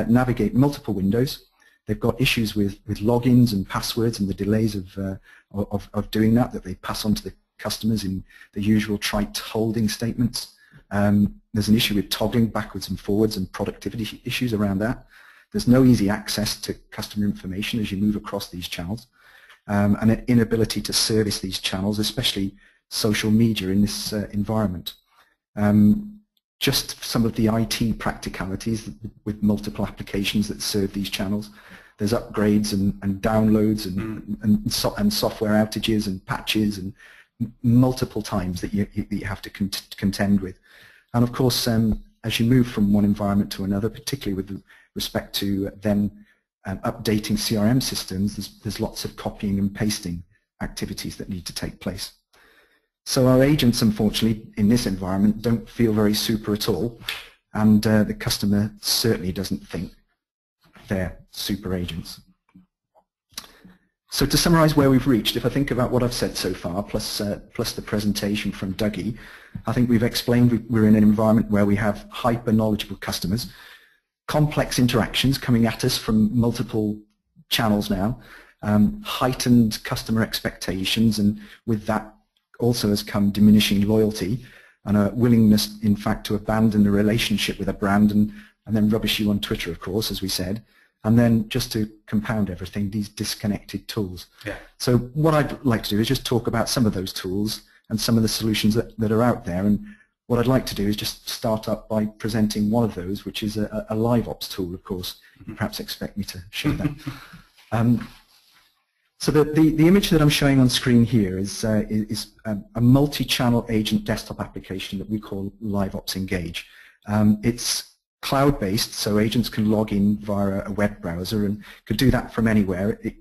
Speaker 3: navigate multiple windows. They've got issues with logins and passwords and the delays of doing that they pass on to the customers in the usual trite holding statements. There's an issue with toggling backwards and forwards and productivity issues around that. There's no easy access to customer information as you move across these channels, and an inability to service these channels, especially social media in this environment. Just some of the IT practicalities with multiple applications that serve these channels. There's upgrades and downloads and software outages and patches and multiple times that you have to contend with. And of course, as you move from one environment to another, particularly with respect to them updating CRM systems, there's lots of copying and pasting activities that need to take place. So our agents, unfortunately, in this environment don't feel very super at all, and the customer certainly doesn't think they're super agents. So to summarize where we've reached, if I think about what I've said so far, plus the presentation from Dougie, I think we've explained we're in an environment where we have hyper-knowledgeable customers, complex interactions coming at us from multiple channels now, heightened customer expectations, and with that also has come diminishing loyalty and a willingness, in fact, to abandon a relationship with a brand and then rubbish you on Twitter, of course, as we said. And then just to compound everything, these disconnected tools. Yeah. So what I'd like to do is just talk about some of those tools and some of the solutions that are out there. And what I'd like to do is just start up by presenting one of those, which is a LiveOps tool, of course. You perhaps expect me to show that. So the image that I'm showing on screen here is a multi-channel agent desktop application that we call LiveOps Engage. It's cloud-based, so agents can log in via a web browser and could do that from anywhere. It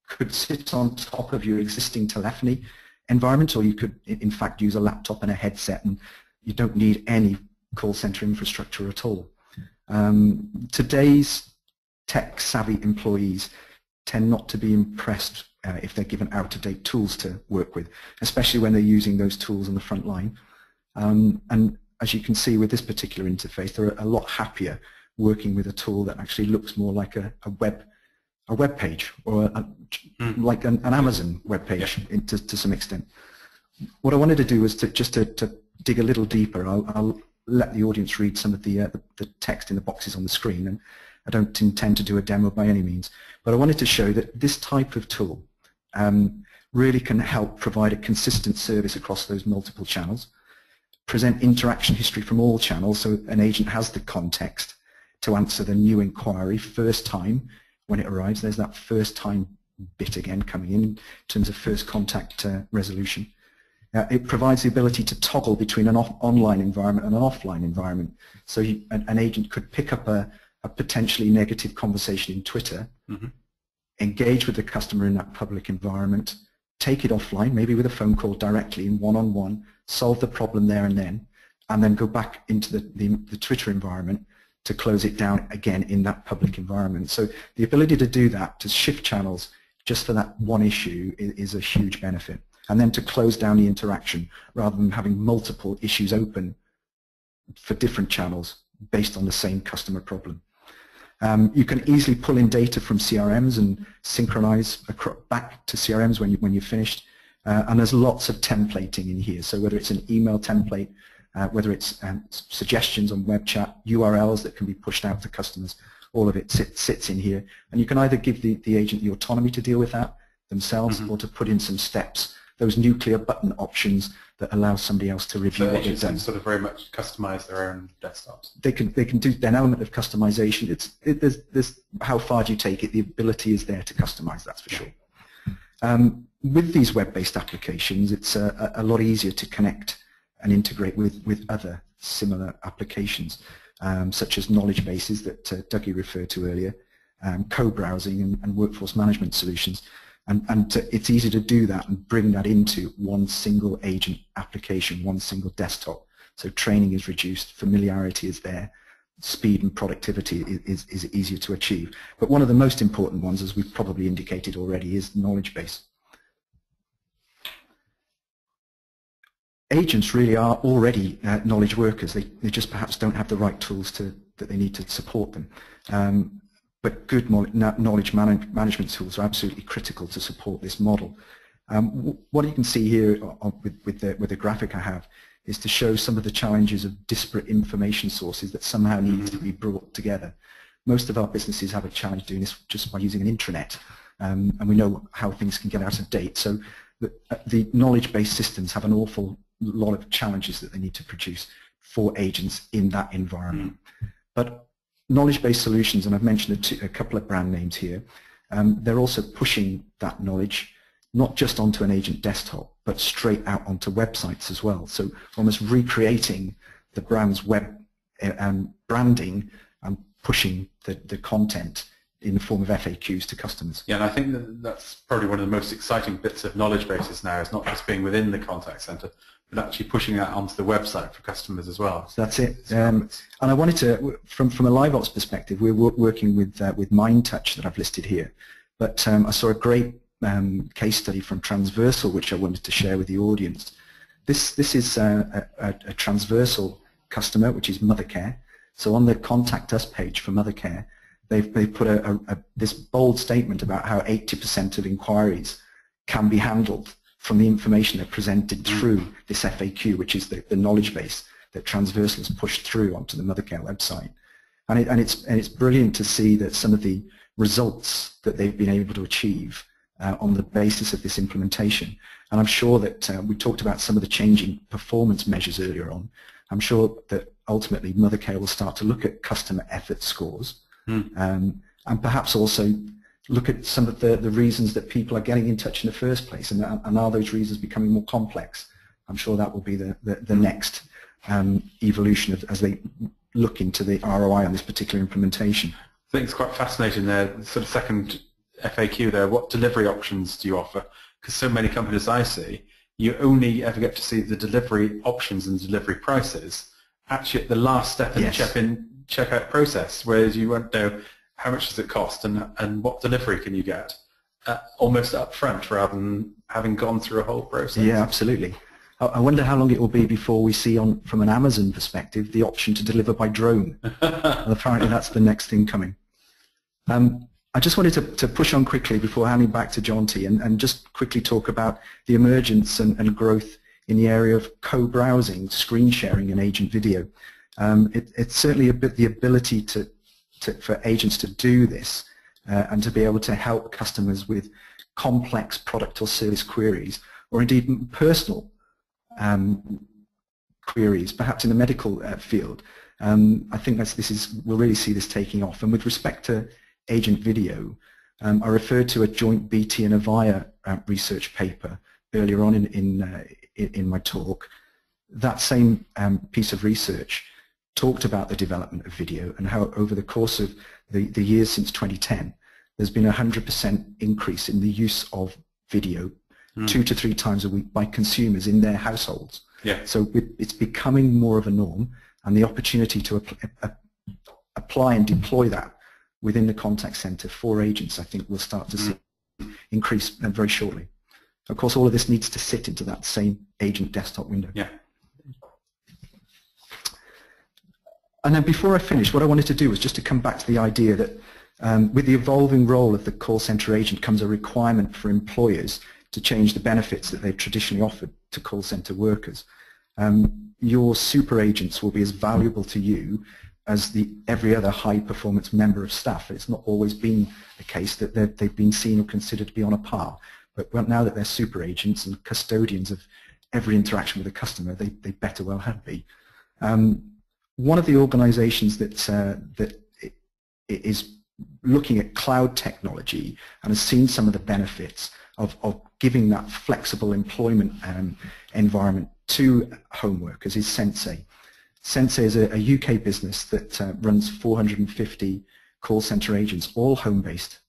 Speaker 3: could sit on top of your existing telephony environment, or you could, in fact, use a laptop and a headset, and you don't need any call center infrastructure at all. Today's tech-savvy employees tend not to be impressed if they're given out-of-date tools to work with, especially when they're using those tools on the front line. And as you can see with this particular interface, they're a lot happier working with a tool that actually looks more like a web page, or like an Amazon web page, yeah, to some extent. What I wanted to do was to dig a little deeper. I'll let the audience read some of the text in the boxes on the screen, and I don't intend to do a demo by any means, but I wanted to show that this type of tool really can help provide a consistent service across those multiple channels, present interaction history from all channels so an agent has the context to answer the new inquiry first time when it arrives. There's that first time bit again coming in terms of first contact resolution. It provides the ability to toggle between an online environment and an offline environment. So an agent could pick up a potentially negative conversation in Twitter, engage with the customer in that public environment, take it offline, maybe with a phone call directly in one-on-one, solve the problem there and then go back into the Twitter environment to close it down again in that public environment. So the ability to do that, to shift channels just for that one issue, is a huge benefit. And then to close down the interaction rather than having multiple issues open for different channels based on the same customer problem. You can easily pull in data from CRMs and synchronize back to CRMs when you're finished. And there's lots of templating in here. So whether it's an email template, whether it's suggestions on web chat, URLs that can be pushed out to customers, all of it sits in here. And you can either give the agent the autonomy to deal with that themselves, or to put in some steps, those nuclear button options that allow somebody else to review what they've done.
Speaker 1: Sort of very much customize their own desktops.
Speaker 3: They can do an element of customization. There's how far do you take it? The ability is there to customize, that's for sure. With these web-based applications, it's a lot easier to connect and integrate with other similar applications, such as knowledge bases that Dougie referred to earlier, co-browsing and workforce management solutions. And it's easy to do that and bring that into one single agent application, one single desktop. So training is reduced, familiarity is there, speed and productivity is easier to achieve. But one of the most important ones, as we've probably indicated already, is knowledge base. Agents really are already knowledge workers. They just perhaps don't have the right tools that they need to support them. But good knowledge management tools are absolutely critical to support this model. What you can see here with the graphic I have is to show some of the challenges of disparate information sources that somehow need to be brought together. Most of our businesses have a challenge doing this just by using an intranet, and we know how things can get out of date. So the knowledge-based systems have an awful lot of challenges that they need to produce for agents in that environment. But knowledge-based solutions, and I've mentioned a couple of brand names here, they're also pushing that knowledge not just onto an agent desktop, but straight out onto websites as well. So almost recreating the brand's web branding and pushing the content in the form of FAQs to customers.
Speaker 1: Yeah, and I think that's probably one of the most exciting bits of knowledge bases now, is not just being within the contact center, but actually pushing that onto the website for customers as well.
Speaker 3: So that's it. And I wanted to, from a LiveOps perspective, we're working with MindTouch that I've listed here. But I saw a great case study from Transversal, which I wanted to share with the audience. This is a Transversal customer, which is Mothercare. So on the Contact Us page for Mothercare, they've put this bold statement about how 80% of inquiries can be handled from the information they're presented through this FAQ, which is the knowledge base that Transversal has pushed through onto the Mothercare website. And it's brilliant to see that some of the results that they've been able to achieve on the basis of this implementation. And I'm sure that we talked about some of the changing performance measures earlier on. I'm sure that ultimately Mothercare will start to look at customer effort scores and perhaps also look at some of the reasons that people are getting in touch in the first place, and are those reasons becoming more complex. I'm sure that will be the next evolution as they look into the ROI on this particular implementation.
Speaker 1: I think it's quite fascinating there, sort of second FAQ there, what delivery options do you offer? Because so many companies I see, you only ever get to see the delivery options and delivery prices actually at the last step in the checkout process, whereas you won't know how much does it cost and what delivery can you get almost up front rather than having gone through a whole process.
Speaker 3: Yeah, absolutely. I wonder how long it will be before we see, from an Amazon perspective, the option to deliver by drone. Apparently that's the next thing coming. I just wanted to push on quickly before handing back to John T. and just quickly talk about the emergence and growth in the area of co-browsing, screen sharing and agent video. It's certainly the ability for agents to do this and to be able to help customers with complex product or service queries, or indeed personal queries, perhaps in the medical field. I think we'll really see this taking off. And with respect to agent video, I referred to a joint BT and Avaya research paper earlier on in my talk. That same piece of research talked about the development of video and how over the course of the years since 2010, there's been a 100% increase in the use of video 2 to 3 times a week by consumers in their households.
Speaker 1: Yeah. So
Speaker 3: it's becoming more of a norm, and the opportunity to apply and deploy that within the contact center for agents, I think we'll start to see increase very shortly. Of course, all of this needs to sit into that same agent desktop window.
Speaker 1: Yeah.
Speaker 3: And then before I finish, what I wanted to do was just to come back to the idea that with the evolving role of the call center agent comes a requirement for employers to change the benefits that they've traditionally offered to call center workers. Your super agents will be as valuable to you as every other high-performance member of staff. It's not always been the case that they've been seen or considered to be on a par. But now that they're super agents and custodians of every interaction with a customer, they better well have be. One of the organizations that is looking at cloud technology and has seen some of the benefits of giving that flexible employment environment to home workers is Sensei. Sensei is a UK business that runs 450 call center agents, all home-based.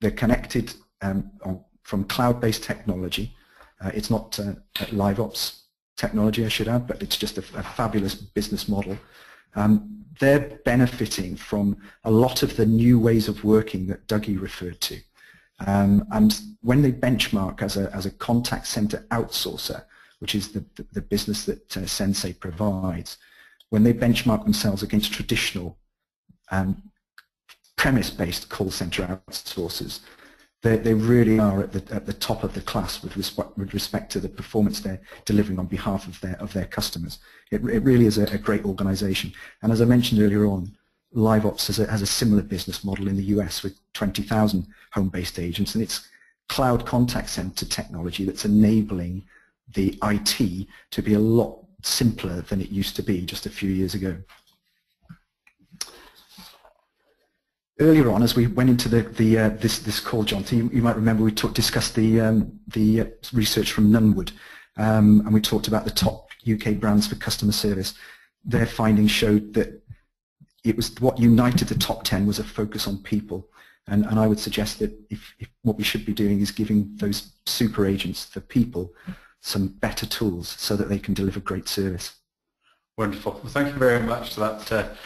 Speaker 3: They're connected from cloud-based technology. It's not LiveOps technology, I should add, but it's just a fabulous business model. they're benefiting from a lot of the new ways of working that Dougie referred to. And when they benchmark as a contact center outsourcer, which is the business that Sensei provides, when they benchmark themselves against traditional premise-based call center outsourcers, they really are at the top of the class with respect to the performance they're delivering on behalf of their customers. It really is a great organization. And as I mentioned earlier on, LiveOps has a similar business model in the US with 20,000 home-based agents, and it's cloud contact center technology that's enabling the IT to be a lot simpler than it used to be just a few years ago. Earlier on, as we went into this call, John, you might remember we discussed the research from Nunwood, and we talked about the top UK brands for customer service. Their findings showed that it was what united the top 10 was a focus on people, and I would suggest that if what we should be doing is giving those super agents, the people, some better tools so that they can deliver great service.
Speaker 1: Wonderful. Well, thank you very much for that,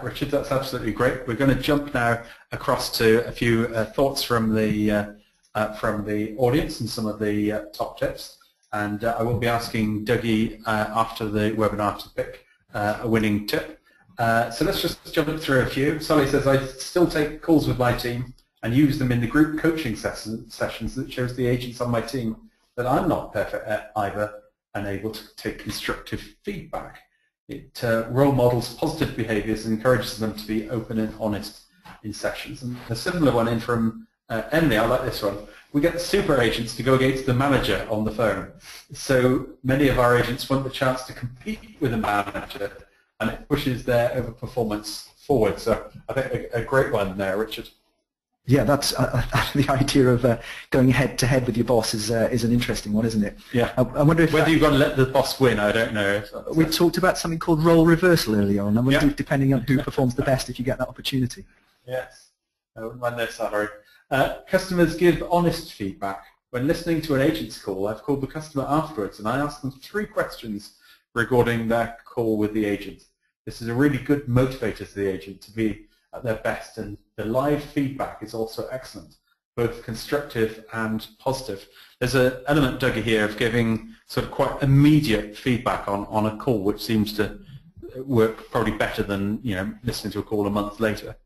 Speaker 1: Richard. That's absolutely great. We're going to jump now across to a few thoughts from the audience and some of the top tips. And I will be asking Dougie after the webinar to pick a winning tip. So let's just jump through a few. Sally says, I still take calls with my team and use them in the group coaching sessions that shows the agents on my team that I'm not perfect at either and able to take constructive feedback. It role models positive behaviours and encourages them to be open and honest in sessions. And a similar one in from Emily, I like this one. We get the super agents to go against the manager on the phone. So many of our agents want the chance to compete with the manager, and it pushes their overperformance forward. So I think a great one there, Richard.
Speaker 3: Yeah, that's the idea of going head-to-head with your boss is an interesting one, isn't it?
Speaker 1: Yeah.
Speaker 3: I wonder if
Speaker 1: whether you've got to let the boss win, I don't know.
Speaker 3: We talked about something called role reversal earlier on. I wonder if, depending on who performs the best, if you get that opportunity.
Speaker 1: Yes. I wouldn't mind their salary. Customers give honest feedback. When listening to an agent's call, I've called the customer afterwards and I asked them 3 questions regarding their call with the agent. This is a really good motivator to the agent to be at their best, and the live feedback is also excellent, both constructive and positive. There's an element, Dougie, here of giving sort of quite immediate feedback on a call, which seems to work probably better than listening to a call a month later.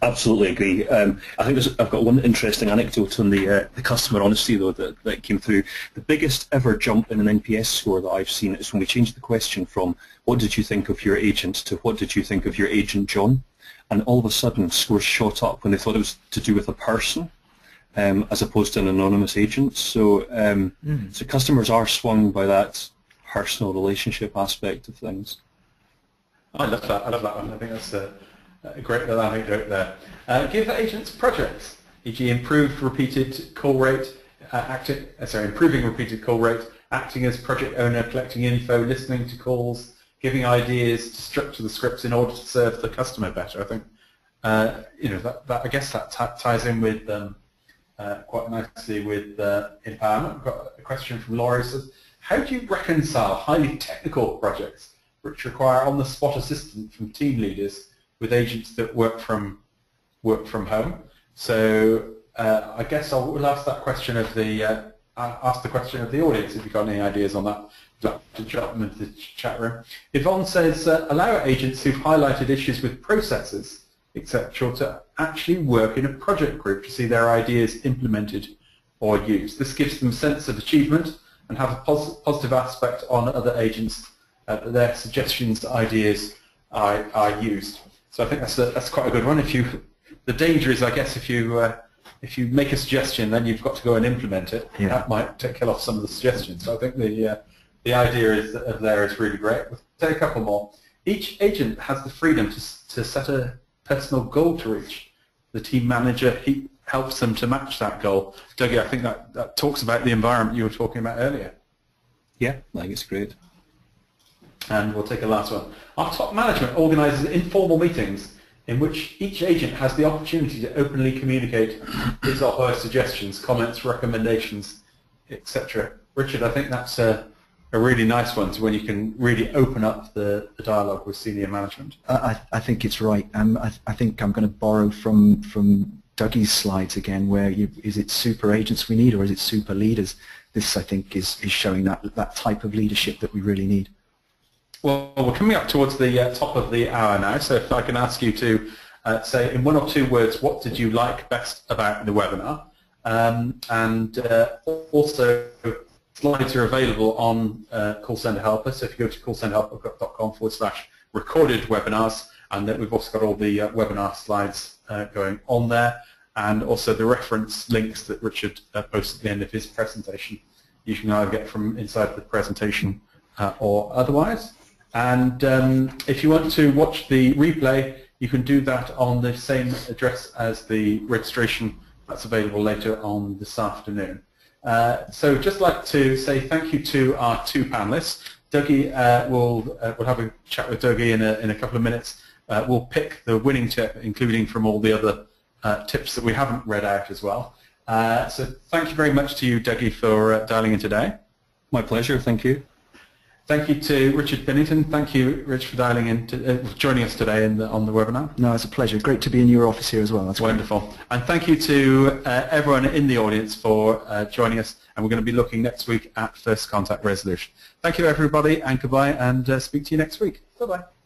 Speaker 2: Absolutely agree. I think I've got one interesting anecdote on the customer honesty though that came through. The biggest ever jump in an NPS score that I've seen is when we changed the question from what did you think of your agent to what did you think of your agent John, and all of a sudden scores shot up when they thought it was to do with a person as opposed to an anonymous agent. So so customers are swung by that personal relationship aspect of things.
Speaker 1: I love that. I love that one. I think that's a great little anecdote there. Give agents projects, e.g. improving repeated call rate, acting as project owner, collecting info, listening to calls, giving ideas to structure the scripts in order to serve the customer better. I think I guess that ties in with quite nicely with empowerment. We've got a question from Laura who says, how do you reconcile highly technical projects which require on-the-spot assistance from team leaders with agents that work from home? So I guess we'll ask that question of the audience if you've got any ideas on that. To drop them into the chat room. Yvonne says, allow agents who've highlighted issues with processes, etc., to actually work in a project group to see their ideas implemented or used. This gives them a sense of achievement and have a positive aspect on other agents that their suggestions, ideas are used. So I think that's quite a good one. The danger is, I guess, if you make a suggestion, then you've got to go and implement it. Yeah. That might kill off some of the suggestions. So I think the idea is really great. We'll take a couple more. Each agent has the freedom to set a personal goal to reach. The team manager helps them to match that goal. Dougie, I think that talks about the environment you were talking about earlier.
Speaker 2: Yeah, I think it's great.
Speaker 1: And we'll take a last one. Our top management organises informal meetings in which each agent has the opportunity to openly communicate his or her suggestions, comments, recommendations, etc. Richard, I think that's really nice ones when you can really open up the dialogue with senior management.
Speaker 3: I think it's right. I think I'm going to borrow from Dougie's slides again, where is it super agents we need or is it super leaders? This, I think, is showing that type of leadership that we really need.
Speaker 1: Well, we're coming up towards the top of the hour now, so if I can ask you to say in 1 or 2 words, what did you like best about the webinar? Also, slides are available on Call Center Helper, so if you go to callcenterhelper.com/recorded webinars, and then we've also got all the webinar slides going on there, and also the reference links that Richard posted at the end of his presentation. You can either get from inside the presentation or otherwise. And if you want to watch the replay, you can do that on the same address as the registration. That's available later on this afternoon. So just like to say thank you to our 2 panelists. Dougie, we'll have a chat with Dougie in a couple of minutes. We'll pick the winning tip, including from all the other tips that we haven't read out as well. So thank you very much to you, Dougie, for dialing in today.
Speaker 2: My pleasure, thank you.
Speaker 1: Thank you to Richard Pennington. Thank you, Rich, for dialing in, joining us today on the webinar.
Speaker 3: No, it's a pleasure. Great to be in your office here as well. That's
Speaker 1: wonderful. Great. And thank you to everyone in the audience for joining us. And we're going to be looking next week at first contact resolution. Thank you, everybody, and goodbye, and speak to you next week. Bye-bye.